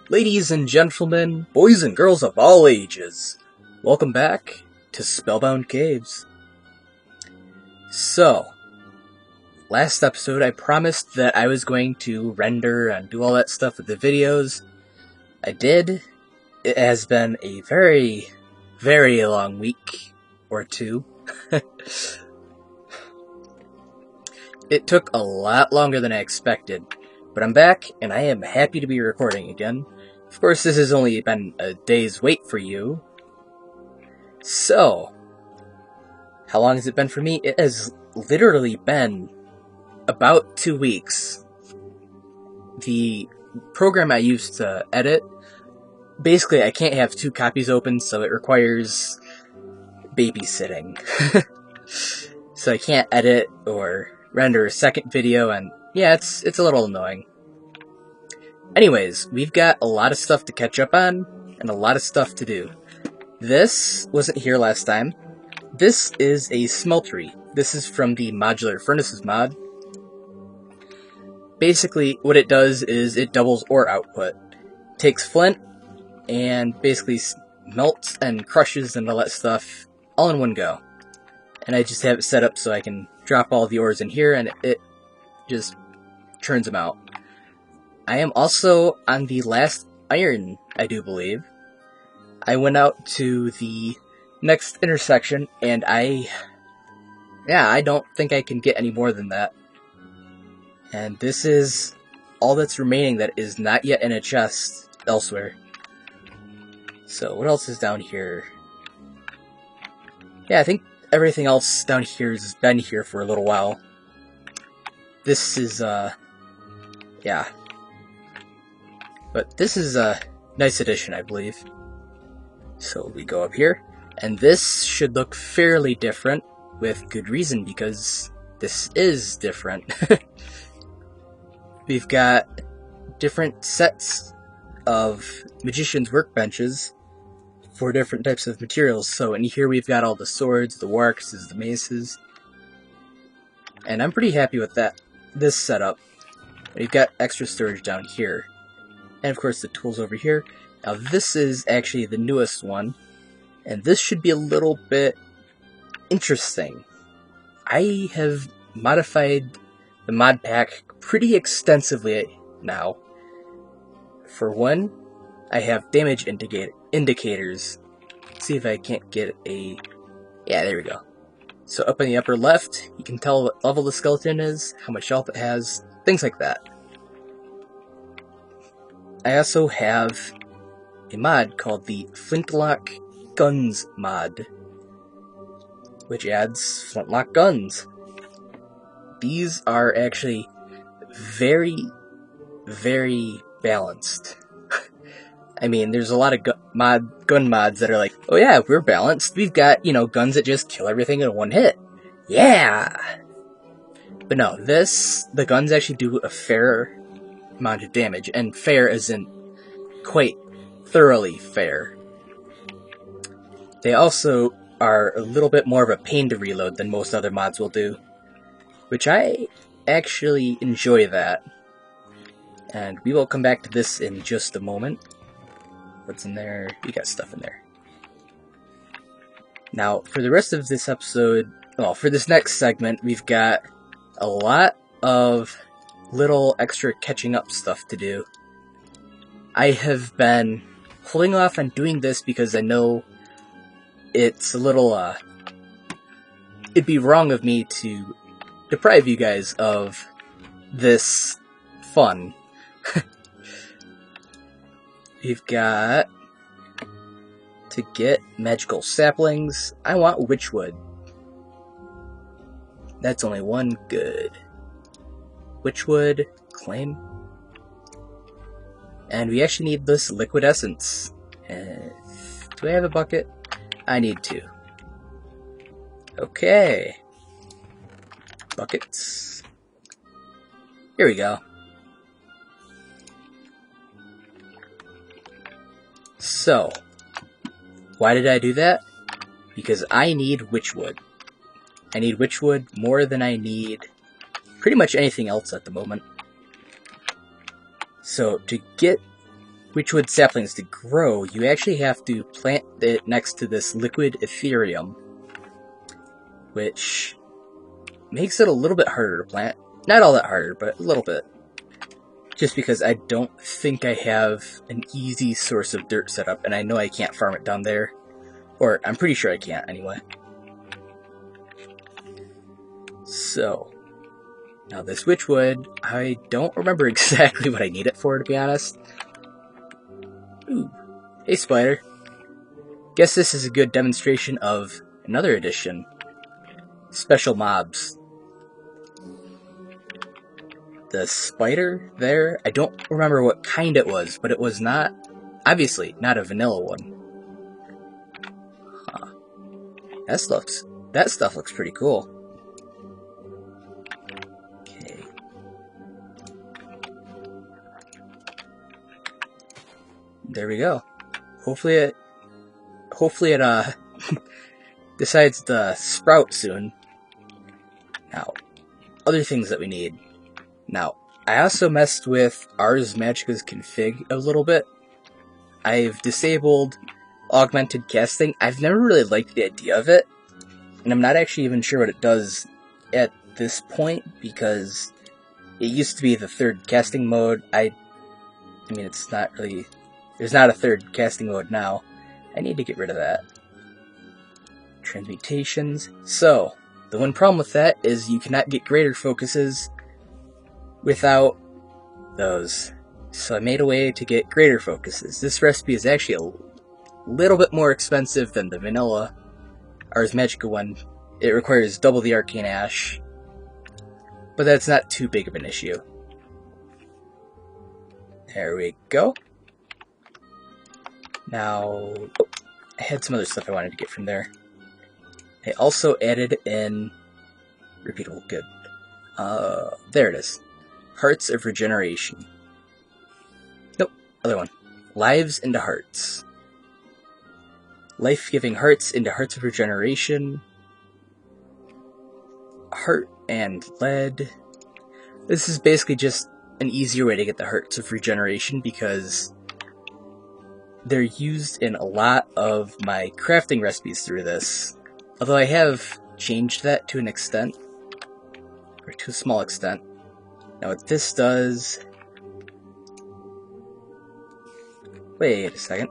Ladies and gentlemen, boys and girls of all ages, welcome back to Spellbound Caves. So, last episode I promised that I was going to render and do all that stuff with the videos. I did. It has been a very, very long week or two. It took a lot longer than I expected, but I'm back and I am happy to be recording again. Of course, this has only been a day's wait for you. So, how long has it been for me? It has literally been about 2 weeks. The program I use to edit, basically I can't have 2 copies open, so it requires babysitting. So I can't edit or render a second video, and yeah, it's a little annoying. Anyways, we've got a lot of stuff to catch up on, and a lot of stuff to do. This wasn't here last time. This is a smeltery. This is from the Modular Furnaces mod. Basically, what it does is it doubles ore output. It takes flint, and basically melts and crushes and all that stuff all in one go. And I just have it set up so I can drop all the ores in here, and it just churns them out. I am also on the last iron, I do believe. I went out to the next intersection, and I don't think I can get any more than that. And this is all that's remaining that is not yet in a chest elsewhere. So, what else is down here? Yeah, I think everything else down here has been here for a little while. This is, yeah. But this is a nice addition, I believe. So we go up here, and this should look fairly different, with good reason, because this is different. We've got different sets of magician's workbenches for different types of materials. So in here we've got all the swords, the warxes, the maces. And I'm pretty happy with this setup. We've got extra storage down here. And of course the tools over here. Now this is actually the newest one. And this should be a little bit interesting. I have modified the mod pack pretty extensively now. For one, I have damage indicators. Let's see if I can't get a... Yeah, there we go. So up in the upper left, you can tell what level the skeleton is, how much health it has, things like that. I also have a mod called the Flintlock Guns mod, which adds flintlock guns. These are actually very, very balanced. I mean, there's a lot of gun mods that are like, oh yeah, we're balanced. We've got, guns that just kill everything in one hit. Yeah! But no, the guns actually do a fair amount of damage. And fair isn't quite thoroughly fair. They also are a little bit more of a pain to reload than most other mods will do. Which I actually enjoy that. And we will come back to this in just a moment. What's in there? You got stuff in there. Now, for the rest of this episode, well, for this next segment, we've got a lot of little extra catching up stuff to do. I have been holding off on doing this because I know it's a little, it'd be wrong of me to deprive you guys of this fun. We've got to get magical saplings. I want witchwood. That's only one good. Witchwood, claim. And we actually need this liquid essence. Do I have a bucket? I need 2. Okay. Buckets. Here we go. So, why did I do that? Because I need witchwood. I need witchwood more than I need pretty much anything else at the moment. So, to get witchwood saplings to grow, you actually have to plant it next to this liquid Ethereum, which makes it a little bit harder to plant. Not all that harder, but a little bit. Just because I don't think I have an easy source of dirt set up, and I know I can't farm it down there. Or, I'm pretty sure I can't, anyway. So, now this witchwood, I don't remember exactly what I need it for, to be honest. Ooh, hey spider. Guess this is a good demonstration of another addition. Special mobs. The spider there, I don't remember what kind it was, but it was not, obviously, not a vanilla one. Huh. That stuff looks pretty cool. Okay. There we go. Hopefully it decides to sprout soon. Now, other things that we need. Now, I also messed with Ars Magica's config a little bit. I've disabled augmented casting. I've never really liked the idea of it, and I'm not actually even sure what it does at this point, because it used to be the third casting mode. I mean, it's not really... There's not a third casting mode now. I need to get rid of that. Transmutations. So, the one problem with that is you cannot get greater focuses without those. So I made a way to get greater focuses. This recipe is actually a little bit more expensive than the vanilla Ars Magica one. It requires double the arcane ash, but that's not too big of an issue. There we go. Now, I had some other stuff I wanted to get from there. I also added in repeatable good. There it is. Hearts of Regeneration. Nope, other one. Lives into Hearts. Life-giving Hearts into Hearts of Regeneration. Heart and Lead. This is basically just an easier way to get the Hearts of Regeneration because they're used in a lot of my crafting recipes through this. Although I have changed that to an extent, or to a small extent. Now what this does... Wait a second.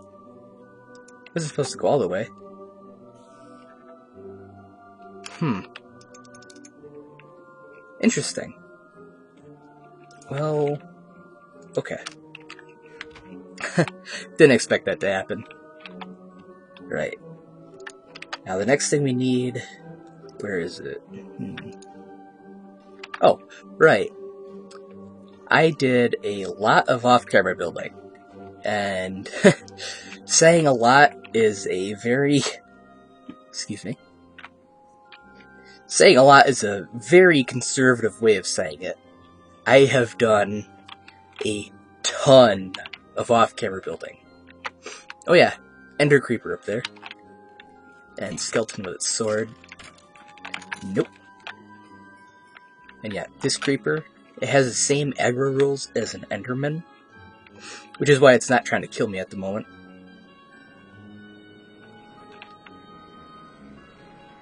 This is supposed to go all the way. Interesting. Well... Okay. Didn't expect that to happen. Right. Now the next thing we need... Where is it? Oh, right. I did a lot of off-camera building, and saying a lot is a very... Excuse me. Saying a lot is a very conservative way of saying it. I have done a ton of off-camera building. Oh yeah, Ender Creeper up there. And Skeleton with its sword. Nope. And yeah, this creeper, it has the same aggro rules as an Enderman, which is why it's not trying to kill me at the moment.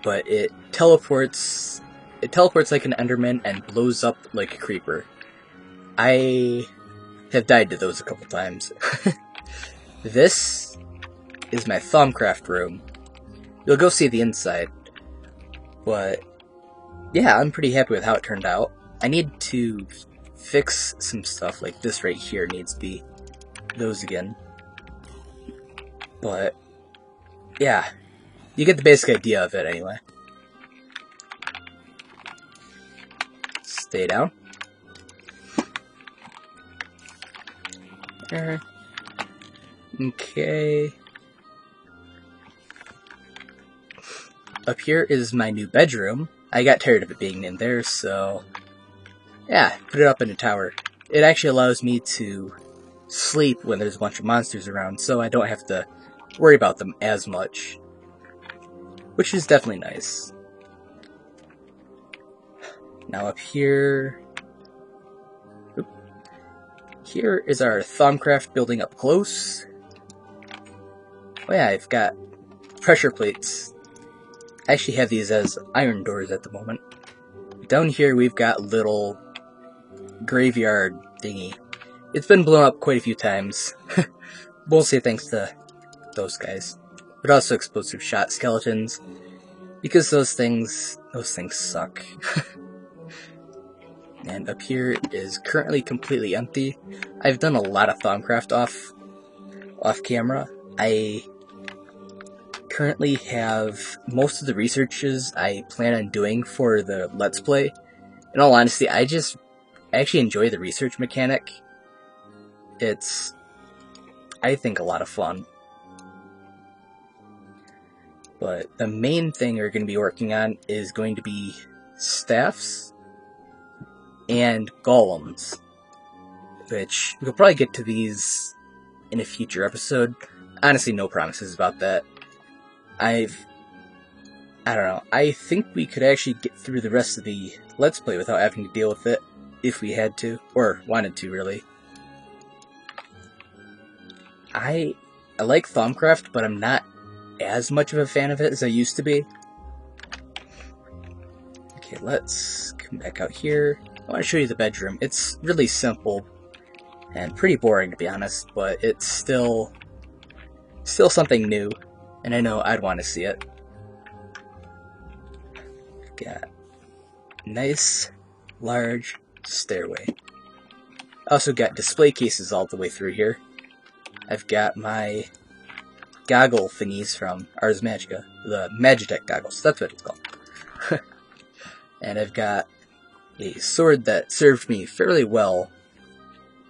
But it teleports like an Enderman and blows up like a creeper. I have died to those a couple times. This is my Thaumcraft room. You'll go see the inside. But yeah, I'm pretty happy with how it turned out. I need to fix some stuff, like this right here needs to be those again. But yeah, you get the basic idea of it anyway. Stay down. Okay. Up here is my new bedroom. I got tired of it being in there, so yeah, put it up in a tower. It actually allows me to sleep when there's a bunch of monsters around, so I don't have to worry about them as much, which is definitely nice. Now up here, here is our Thaumcraft building up close. Oh yeah, I've got pressure plates. I actually have these as iron doors at the moment. Down here we've got little graveyard thingy. It's been blown up quite a few times. Mostly thanks to those guys. But also explosive shot skeletons. Because those things suck. And up here is currently completely empty. I've done a lot of Thaumcraft off camera. I currently have most of the researches I plan on doing for the Let's Play. In all honesty, I actually enjoy the research mechanic. It's, I think, a lot of fun. But the main thing we're going to be working on is going to be staffs and golems, which we'll probably get to these in a future episode. Honestly, no promises about that. I don't know. I think we could actually get through the rest of the Let's Play without having to deal with it, if we had to, or wanted to, really. I like Thaumcraft, but I'm not as much of a fan of it as I used to be. Okay, let's come back out here. I want to show you the bedroom. It's really simple and pretty boring, to be honest, but it's still something new, and I know I'd want to see it. Got nice large stairway. Also got display cases all the way through here. I've got my goggle thingies from Ars Magica, the Magitech goggles, that's what it's called. And I've got a sword that served me fairly well,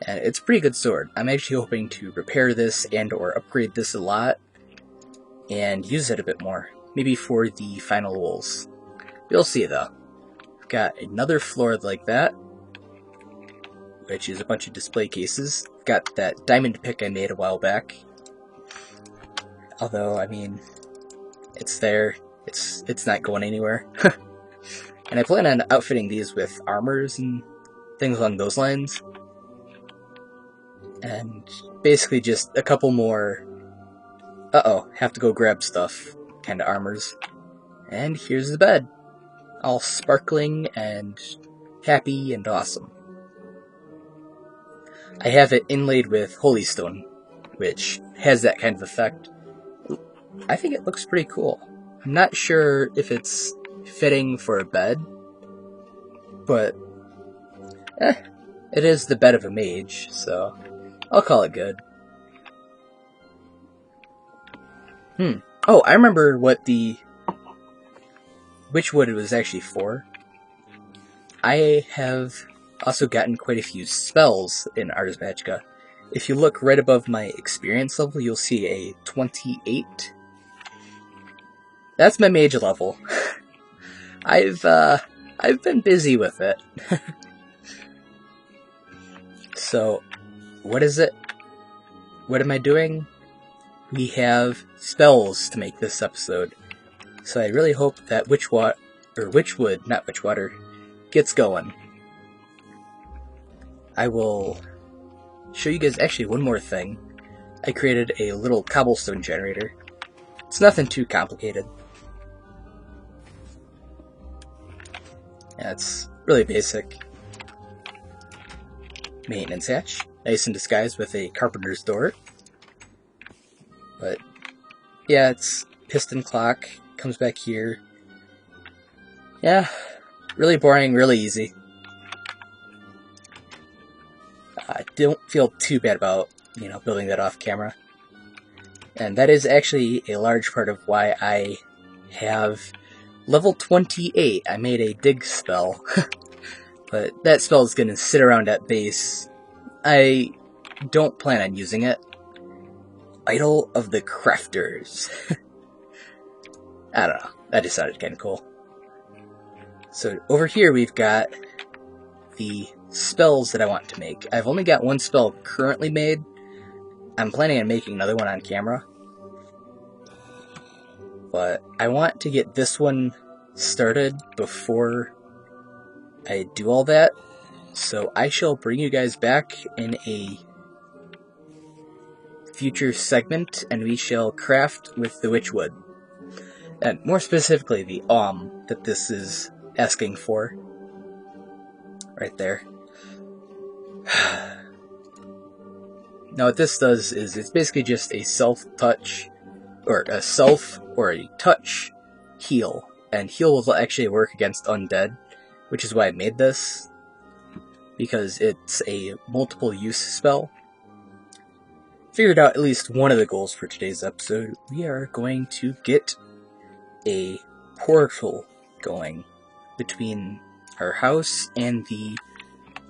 and it's a pretty good sword. I'm actually hoping to repair this and or upgrade this a lot, and use it a bit more, maybe for the final walls. We'll see though. I've got another floor like that, which is a bunch of display cases. I've got that diamond pick I made a while back. Although, I mean, it's there. It's not going anywhere. And I plan on outfitting these with armors and things along those lines. And basically just a couple more, have to go grab stuff, kind of armors. And here's the bed. All sparkling and happy and awesome. I have it inlaid with holy stone, which has that kind of effect. I think it looks pretty cool. I'm not sure if it's fitting for a bed, but it is the bed of a mage, so I'll call it good. Oh, I remember what which wood it was actually for. I have also gotten quite a few spells in Ars Magica. If you look right above my experience level, you'll see a 28. That's my mage level. I've been busy with it. So, what is it? What am I doing? We have spells to make this episode. So I really hope that Witchwood gets going. I will show you guys actually one more thing. I created a little cobblestone generator. It's nothing too complicated. Yeah, it's really basic. Maintenance hatch. Nice in disguise with a carpenter's door. But, yeah, it's piston clock. Comes back here. Yeah, really boring, really easy. I don't feel too bad about, building that off camera. And that is actually a large part of why I have level 28. I made a dig spell. But that spell is going to sit around at base. I don't plan on using it. Idol of the Crafters. I don't know. That just sounded kind of cool. So over here we've got the spells that I want to make. I've only got one spell currently made. I'm planning on making another one on camera. But I want to get this one started before I do all that. So I shall bring you guys back in a future segment, and we shall craft with the witchwood. And more specifically, the that this is asking for. Right there. Now what this does is it's basically just a self-touch, or a self or a touch heal. And heal will actually work against undead, which is why I made this, because it's a multiple use spell. Figured out at least one of the goals for today's episode. We are going to get a portal going between our house and the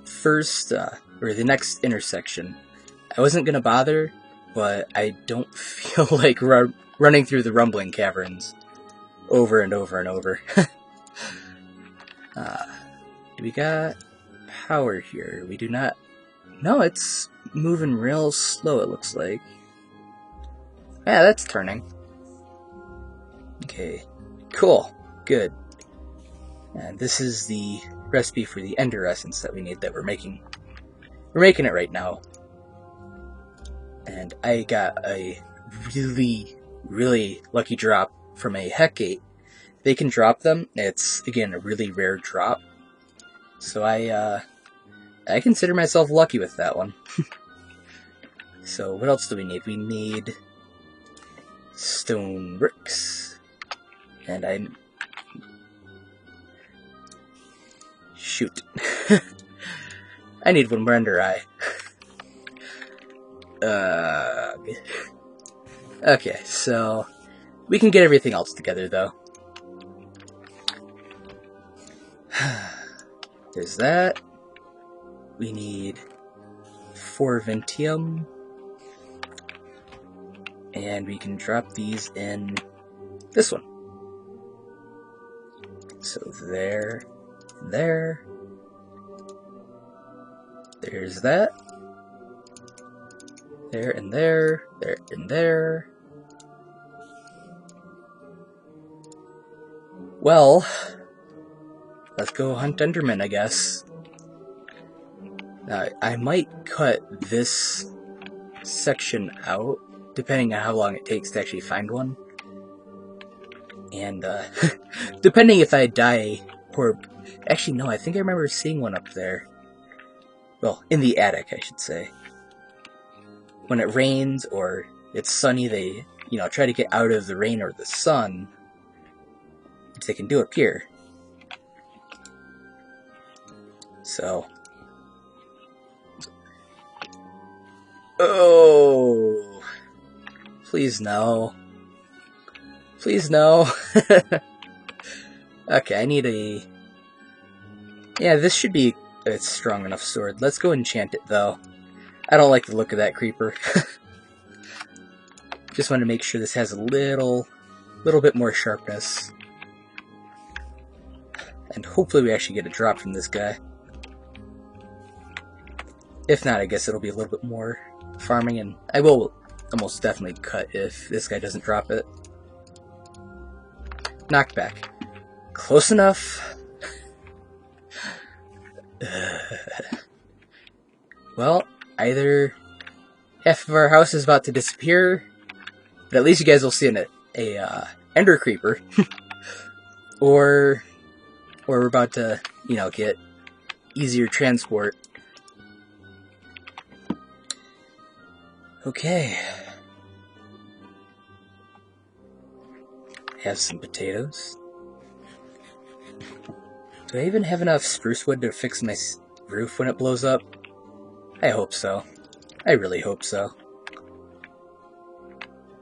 first, or the next intersection. I wasn't gonna bother, but I don't feel like running through the rumbling caverns over and over and over. We got power here. We do not... No, it's moving real slow, it looks like. Yeah, that's turning. Okay, cool, good. And this is the recipe for the Ender Essence that we need, that we're making. We're making it right now. And I got a really, really lucky drop from a Hecate. They can drop them. It's, again, a really rare drop. So I consider myself lucky with that one. So what else do we need? We need stone bricks. And I'm... Shoot. I need one more Ender Eye. Okay, so we can get everything else together, though. There's that. We need 4 Ventium. And we can drop these in this one. So there, there. There's that. There and there, there and there. Well, let's go hunt Enderman, I guess. I might cut this section out, depending on how long it takes to actually find one. And, depending if I die, or... Actually, no, I think I remember seeing one up there. Well, in the attic, I should say. When it rains or it's sunny, they, try to get out of the rain or the sun, which they can do up here. So. Oh. Please no. Please no. Okay, I need a... Yeah, this should be a strong enough sword. Let's go enchant it, though. I don't like the look of that creeper. Just want to make sure this has a little bit more sharpness. And hopefully we actually get a drop from this guy. If not, I guess it'll be a little bit more farming, and I will almost definitely cut if this guy doesn't drop it. Knockback. Close enough. Well, either half of our house is about to disappear, but at least you guys will see a ender creeper, or we're about to, get easier transport. Okay. Have some potatoes. Do I even have enough spruce wood to fix my roof when it blows up? I hope so. I really hope so.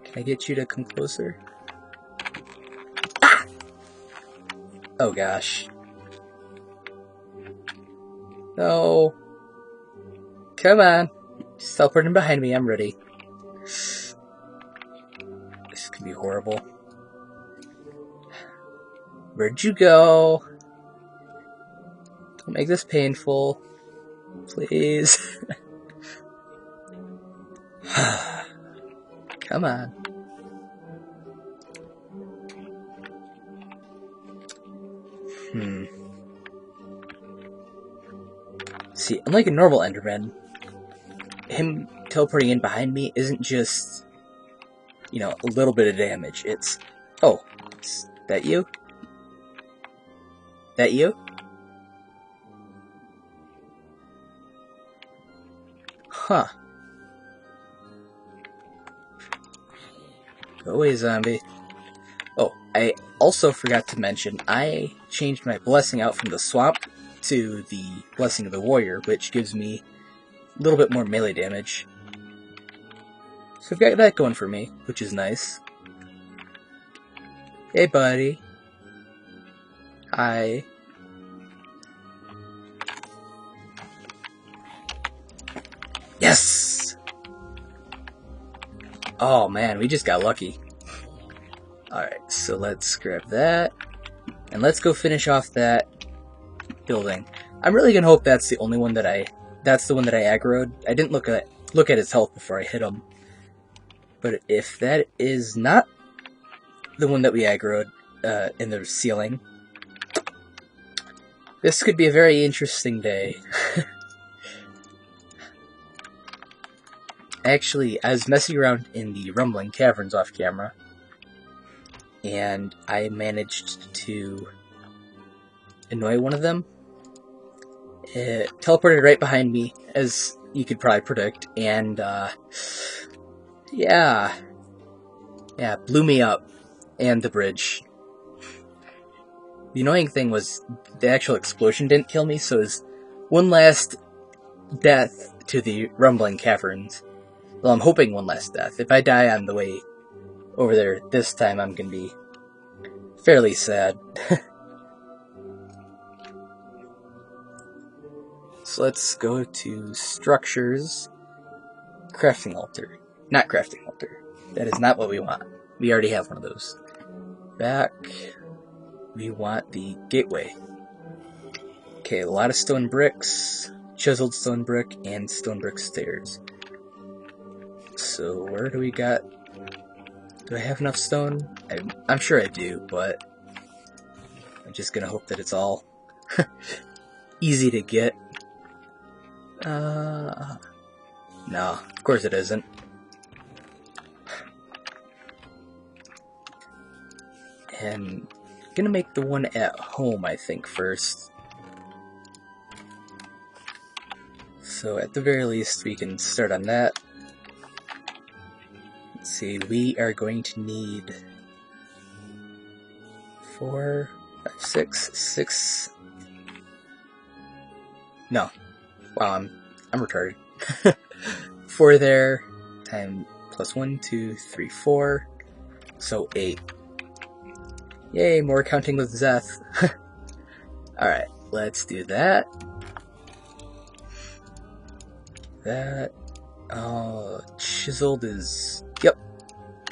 Can I get you to come closer? Ah! Oh gosh. No. Come on. Just teleporting behind me, I'm ready. This could be horrible. Where'd you go? Don't make this painful. Please. Come on. See, unlike a normal Enderman, him teleporting in behind me isn't just, you know, a little bit of damage. It's... Oh, is that you? That you? Huh. Go away, zombie. Oh, I also forgot to mention, I changed my blessing out from the swamp to the blessing of the warrior, which gives me a little bit more melee damage. So I've got that going for me, which is nice. Hey, buddy. Hi. Yes! Oh man, we just got lucky. Alright, so let's grab that. And let's go finish off that building. I'm really gonna hope that's the only one that that's the one that I aggroed. I didn't look at his health before I hit him. But if that is not the one that we aggroed in the ceiling, this could be a very interesting day. Actually, I was messing around in the rumbling caverns off camera, and I managed to annoy one of them. It teleported right behind me, as you could probably predict, and yeah, blew me up, and the bridge. The annoying thing was the actual explosion didn't kill me, so it was one last death to the rumbling caverns. Well, I'm hoping one last death. If I die on the way over there this time, I'm gonna be fairly sad. So let's go to structures, crafting altar. Not crafting altar. That is not what we want. We already have one of those. Back, we want the gateway. Okay, a lot of stone bricks, chiseled stone brick, and stone brick stairs. So where do we got? Do I have enough stone? I'm sure I do, but I'm just gonna hope that it's all easy to get. No, of course it isn't. And I'm gonna make the one at home, I think, first. So at the very least, we can start on that. Let's see, we are going to need 4, 5, 6. No. Wow, I'm retarded. 4 there, time plus 1, 2, 3, 4. So 8. Yay, more counting with Zeth. Alright, let's do that. That. Oh, chiseled is... Yep.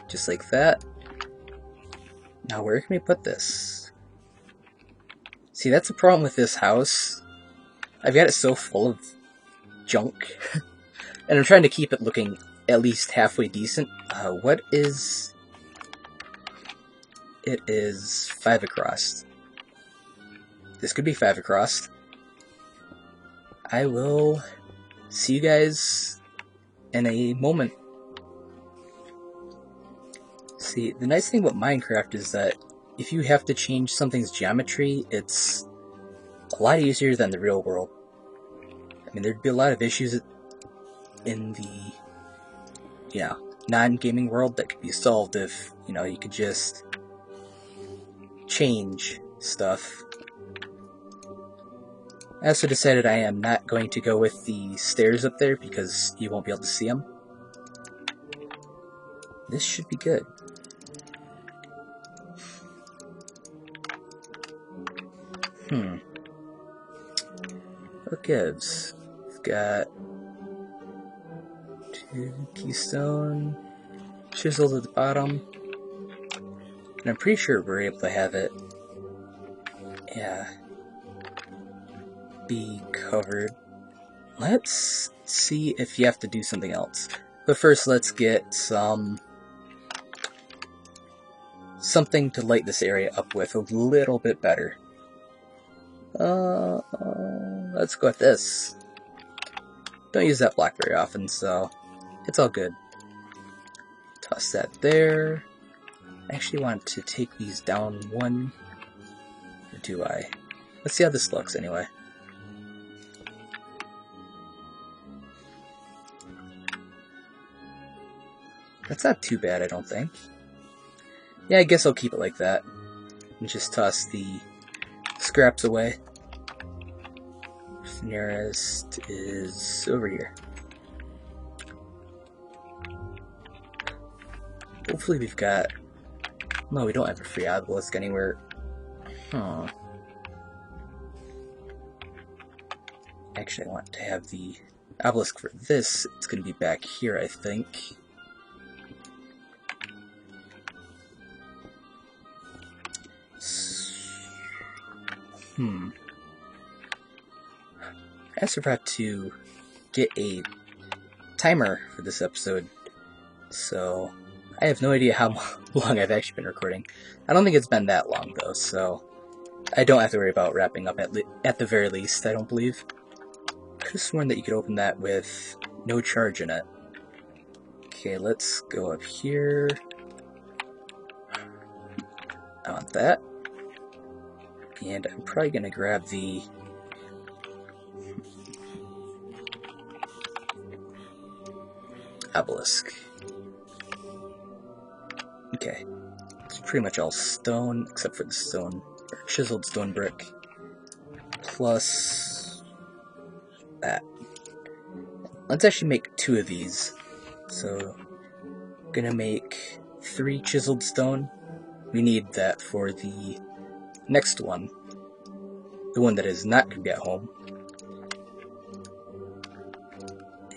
Just like that. Now, where can we put this? See, that's a problem with this house. I've got it so full of junk. And I'm trying to keep it looking at least halfway decent. What is... It is 5 across. This could be 5 across. I will see you guys in a moment. See, the nice thing about Minecraft is that if you have to change something's geometry, it's a lot easier than the real world. I mean, there'd be a lot of issues in the, non-gaming world that could be solved if, you could just change stuff. I also decided I am not going to go with the stairs up there because you won't be able to see them. This should be good. What gives? We've got 2 keystone, chiseled at the bottom, and I'm pretty sure we're able to have it, be covered. Let's see if you have to do something else. But first, let's get something to light this area up with a little bit better. Let's go with this. Don't use that block very often, so it's all good. Toss that there. I actually want to take these down one. Or do I? Let's see how this looks anyway. That's not too bad, I don't think. Yeah, I guess I'll keep it like that. And just toss the scraps away. The nearest is over here. Hopefully we've got... No, we don't have a free obelisk anywhere. Huh. Actually, I want to have the obelisk for this. It's going to be back here, I think. I also forgot to get a timer for this episode, so I have no idea how long I've actually been recording. I don't think it's been that long, though, so I don't have to worry about wrapping up at the very least, I don't believe. I could have sworn that you could open that with no charge in it. Okay, let's go up here. I want that. And I'm probably going to grab the... obelisk. Okay. It's pretty much all stone, except for the stone, or chiseled stone brick. Plus... that. Let's actually make 2 of these. So, I'm gonna make 3 chiseled stone. We need that for the next one. The one that is not going to be at home.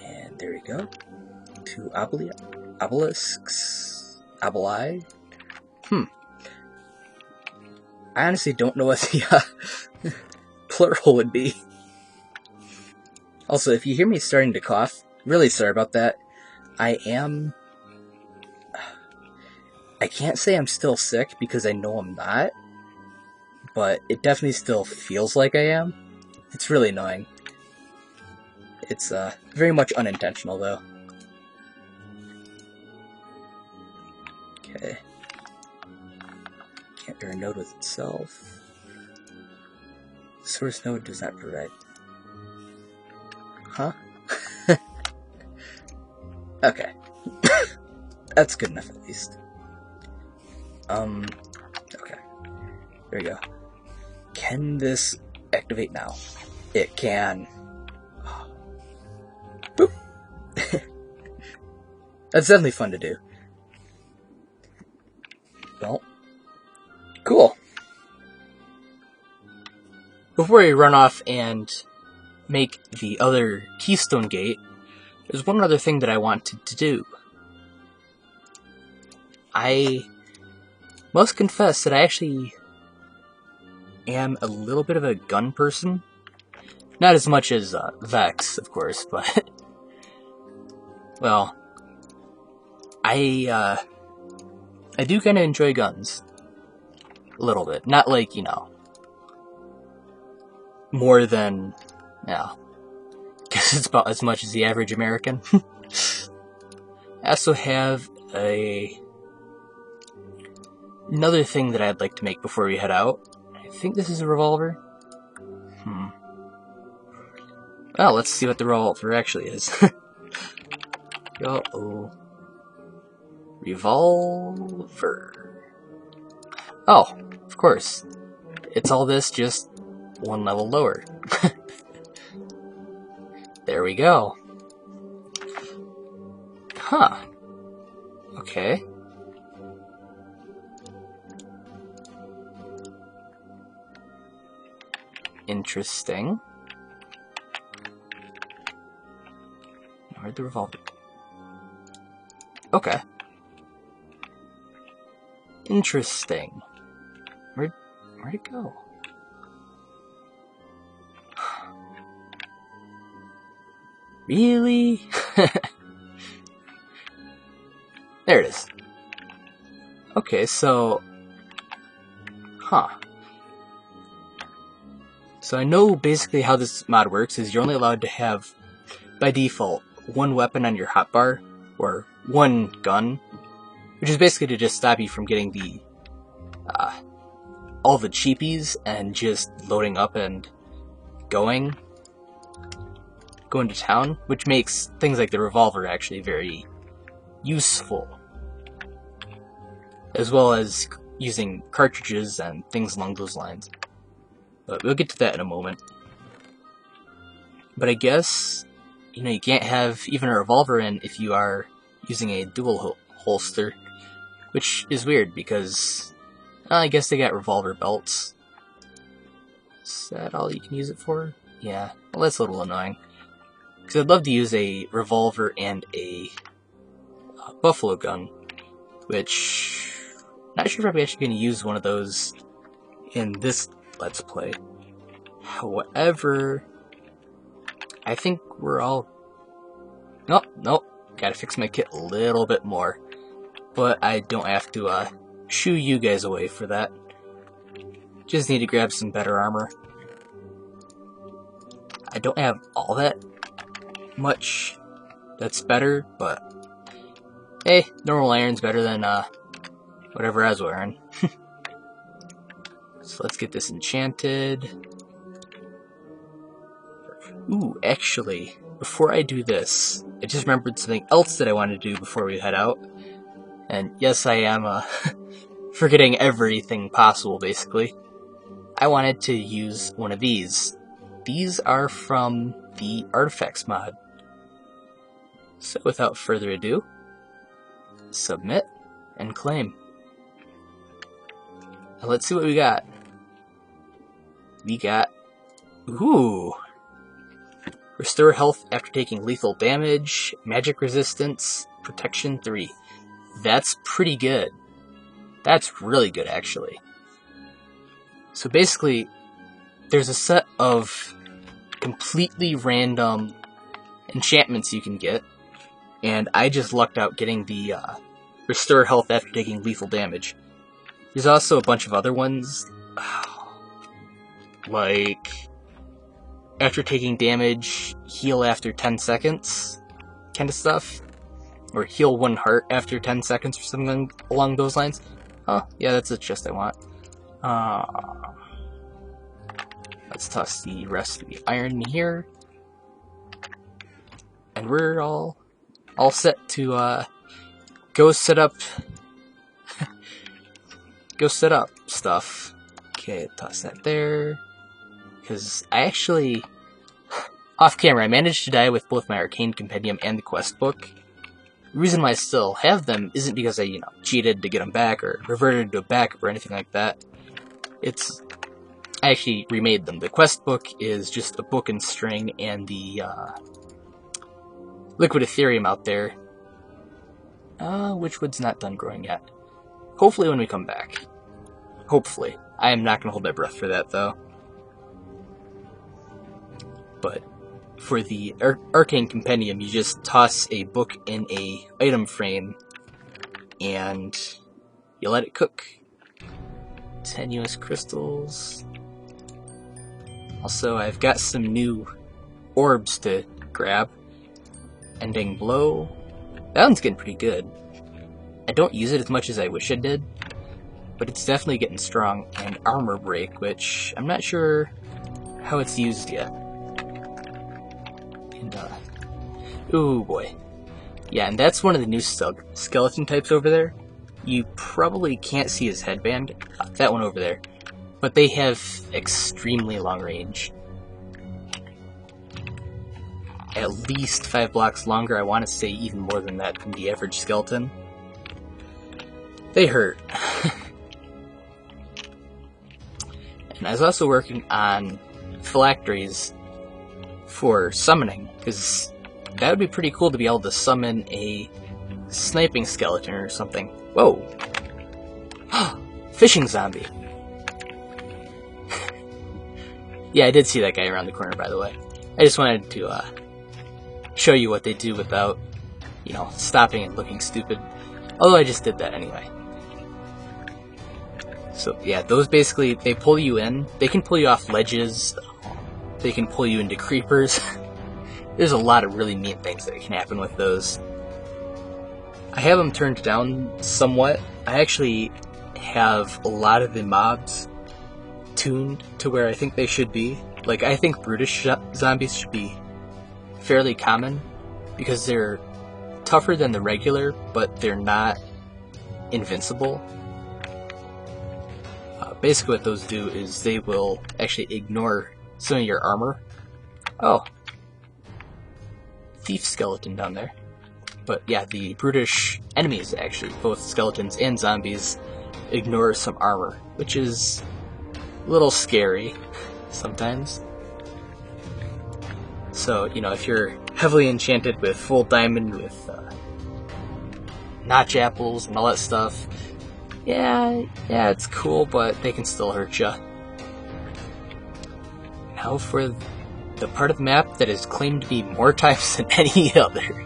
And there we go. 2 obelisks. Obeli. I honestly don't know what the plural would be. Also, if you hear me starting to cough, really sorry about that. I can't say I'm still sick because I know I'm not, but it definitely still feels like I am. It's really annoying. It's very much unintentional, though. Okay. Can't bear a node with itself. Source node does not provide. Huh? Okay. That's good enough, at least. Okay. There we go. Can this activate now? It can. Boop! That's definitely fun to do. Well, cool. Before we run off and make the other keystone gate, there's one other thing that I wanted to do. I must confess that I actually am a little bit of a gun person. Not as much as Vex, of course, but... well, I do kind of enjoy guns. A little bit. Not like, more than, guess it's about as much as the average American. I also have another thing that I'd like to make before we head out. I think this is a revolver. Well, let's see what the revolver actually is. Uh-oh. Revolver. Oh, of course. It's all this, just one level lower. There we go. Huh. Okay. Interesting. Where'd the revolver go? Okay. Interesting. Where'd it go? Really? There it is. Okay, so... Huh. So I know basically how this mod works is you're only allowed to have by default, one weapon on your hotbar, or one gun, which is basically to just stop you from getting the all the cheapies and just loading up and going to town, which makes things like the revolver actually very useful, as well as using cartridges and things along those lines. But we'll get to that in a moment. But I guess, you can't have even a revolver in if you are using a dual holster, which is weird because I guess they got revolver belts. Is that all you can use it for? Yeah, well, that's a little annoying. Because I'd love to use a revolver and a buffalo gun, which I'm not sure if I'm actually going to use one of those in this Let's Play. However, I think we're all... Nope, gotta fix my kit a little bit more. But I don't have to shoo you guys away for that. Just need to grab some better armor. I don't have all that much that's better, but hey, normal iron's better than whatever I was wearing. So let's get this enchanted. Ooh, actually, before I do this, I just remembered something else that I wanted to do before we head out. And yes, I am forgetting everything possible, basically. I wanted to use one of these. These are from the Artifacts mod. So without further ado, submit and claim. Now let's see what we got. Ooh! Restore health after taking lethal damage, magic resistance, protection 3. That's pretty good. That's really good, actually. So basically, there's a set of completely random enchantments you can get, and I just lucked out getting the restore health after taking lethal damage. There's also a bunch of other ones, like after taking damage, heal after 10 seconds, kind of stuff. Or heal 1 heart after 10 seconds or something along those lines. Oh, yeah, that's the chest I want. Let's toss the rest of the iron in here. And we're all set to go set up stuff. Okay, toss that there. Because I actually, off camera, I managed to die with both my Arcane Compendium and the quest book. The reason why I still have them isn't because I, cheated to get them back or reverted to a backup or anything like that. I actually remade them. The quest book is just a book and string, and the Liquid Ethereum out there, which wood's not done growing yet. Hopefully when we come back. Hopefully. I am not going to hold my breath for that, though. But for the Arcane Compendium, you just toss a book in a item frame, and you let it cook. Tenuous crystals. Also, I've got some new orbs to grab. Ending Blow. That one's getting pretty good. I don't use it as much as I wish I did, but it's definitely getting strong. And Armor Break, which I'm not sure how it's used yet. And, ooh boy. Yeah, and that's one of the new skeleton types over there. You probably can't see his headband, that one over there, but they have extremely long range. At least 5 blocks longer, I want to say even more than that than the average skeleton. They hurt. And I was also working on phylacteries for summoning, because that would be pretty cool to be able to summon a sniping skeleton or something. Whoa! Fishing zombie! Yeah, I did see that guy around the corner, by the way. I just wanted to show you what they do without, stopping and looking stupid. Although I just did that anyway. So yeah, those basically, they pull you in. They can pull you off ledges. They can pull you into creepers. there's a lot of really neat things that can happen with those. I have them turned down somewhat. I actually have a lot of the mobs tuned to where I think they should be. Like, I think brutish zombies should be fairly common because they're tougher than the regular, but they're not invincible. Basically what those do is they will actually ignore some of your armor. Oh. Thief skeleton down there. But yeah, the brutish enemies, actually, both skeletons and zombies, ignore some armor, which is a little scary sometimes. So, you know, if you're heavily enchanted with full diamond, with notch apples and all that stuff, yeah, it's cool, but they can still hurt you. Now for the part of the map that is claimed to be more times than any other.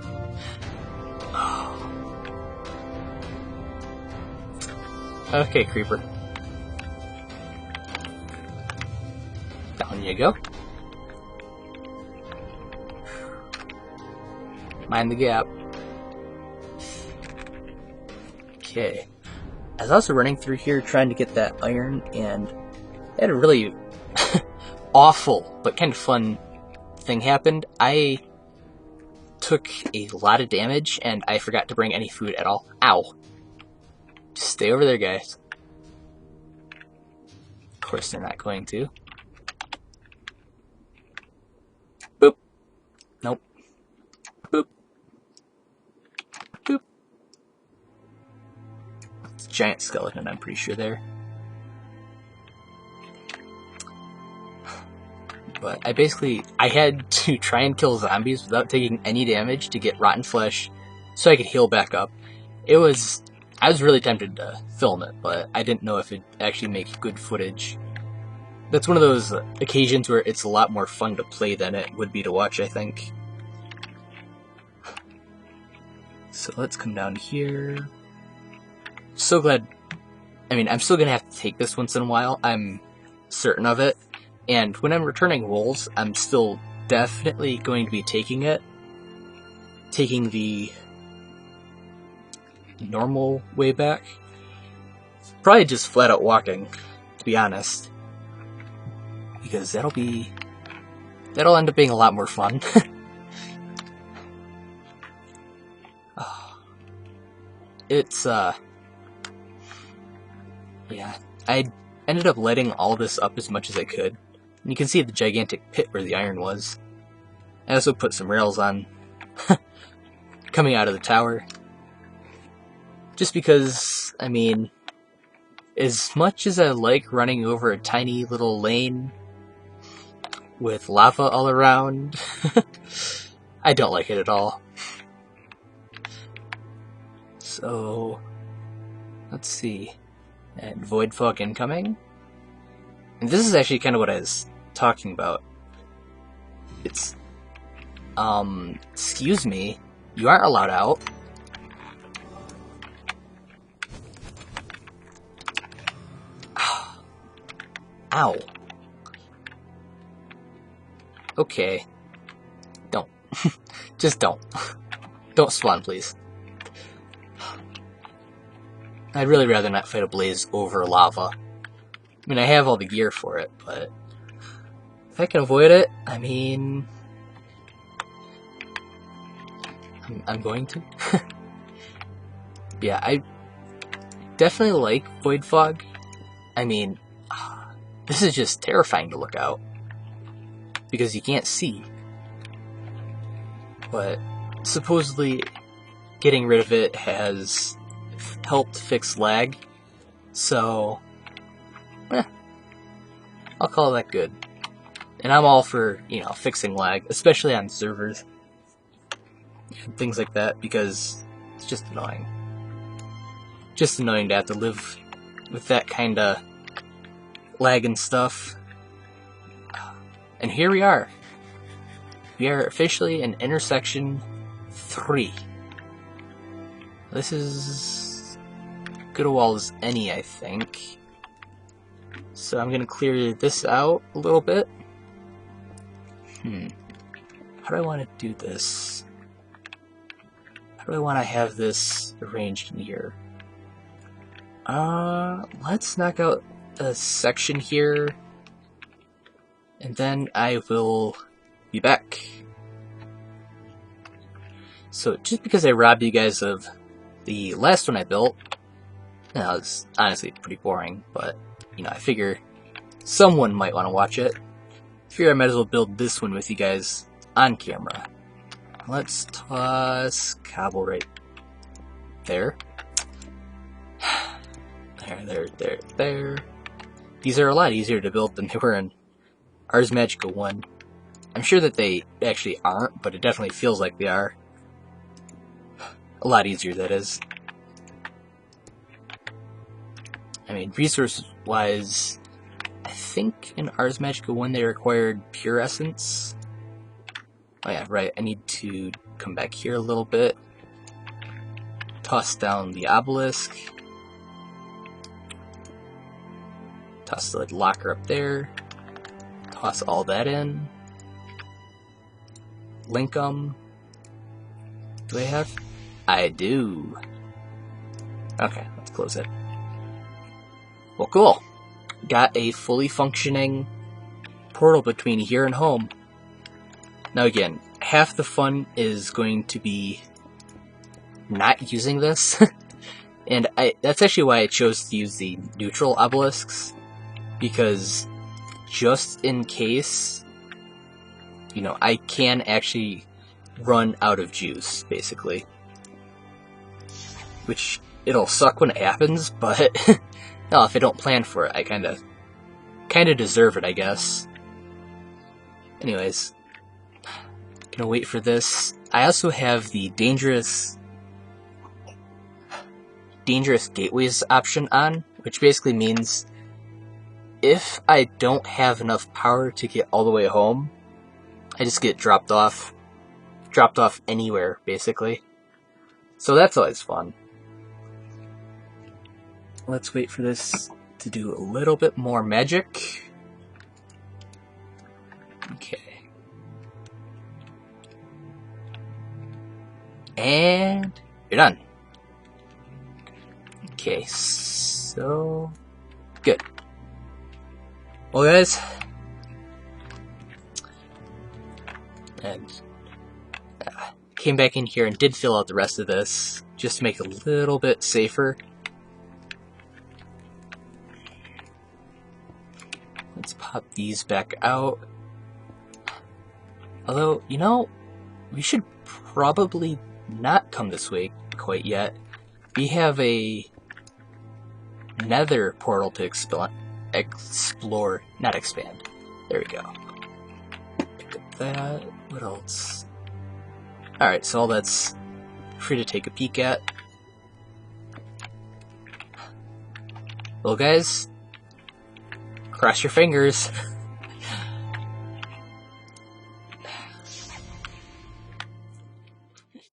Okay, creeper. Down you go. Mind the gap. Okay. I was also running through here trying to get that iron, and I had a really awful but kind of fun thing happened. I took a lot of damage, and I forgot to bring any food at all. Ow. Just stay over there, guys. Of course they're not going to. Boop. Nope. Boop. Boop. It's a giant skeleton, I'm pretty sure there. But I had to try and kill zombies without taking any damage to get rotten flesh so I could heal back up. I was really tempted to film it, but I didn't know if it'd actually make good footage. That's one of those occasions where it's a lot more fun to play than it would be to watch, I think. So let's come down here. So glad. I mean, I'm still gonna have to take this once in a while. I'm certain of it. And when I'm returning rolls, I'm still definitely going to be taking it. Taking the normal way back. Probably just flat out walking, to be honest. Because that'll end up being a lot more fun. It's, yeah, I ended up lighting all this up as much as I could. And you can see the gigantic pit where the iron was. I also put some rails on coming out of the tower. Just because, I mean, as much as I like running over a tiny little lane with lava all around, I don't like it at all. So, let's see. And void fog incoming. And this is actually kind of what I was talking about. It's, excuse me, you aren't allowed out. Ow. Okay. Don't. Just don't. Don't spawn, please. I'd really rather not fight a blaze over lava. I mean, I have all the gear for it, but if I can avoid it, I mean, I'm going to. Yeah, I definitely like void fog. I mean, this is just terrifying to look out because you can't see. But supposedly getting rid of it has helped fix lag, so I'll call that good. And I'm all for, you know, fixing lag, especially on servers and things like that, because it's just annoying. Just annoying to have to live with that kind of lag and stuff. And here we are. We are officially in intersection 3. This is good a wall as any, I think. So I'm gonna clear this out a little bit. how do I want to do this? How do I want to have this arranged in here? Let's knock out a section here, and then I will be back. So just because I robbed you guys of the last one I built, it's honestly pretty boring, but, you know, I figure someone might want to watch it. I figure I might as well build this one with you guys on camera. Let's toss cobble right there. There. These are a lot easier to build than they were in Ars Magica 1. I'm sure that they actually aren't, but it definitely feels like they are. A lot easier, that is. I mean, resource-wise, I think in Ars Magica 1 they required pure essence. Oh yeah, right, I need to come back here a little bit. Toss down the obelisk. Toss the locker up there. Toss all that in. Link 'em. Do I have? I do. Okay, let's close it. Well, cool. Got a fully functioning portal between here and home. Now again, half the fun is going to be not using this. And that's actually why I chose to use the neutral obelisks. Because just in case, you know, I can actually run out of juice, basically. Which, it'll suck when it happens, but no, if I don't plan for it, I kinda deserve it, I guess. Anyways, gonna wait for this. I also have the dangerous gateways option on, which basically means if I don't have enough power to get all the way home, I just get dropped off anywhere, basically. So that's always fun. Let's wait for this to do a little bit more magic. Okay. And you're done. Okay, so good. Well, guys, and came back in here and did fill out the rest of this just to make it a little bit safer. Let's pop these back out. Although, you know, we should probably not come this way quite yet. We have a nether portal to explore, not expand. There we go. Pick up that. What else? Alright, so all that's free to take a peek at. Well, guys, cross your fingers.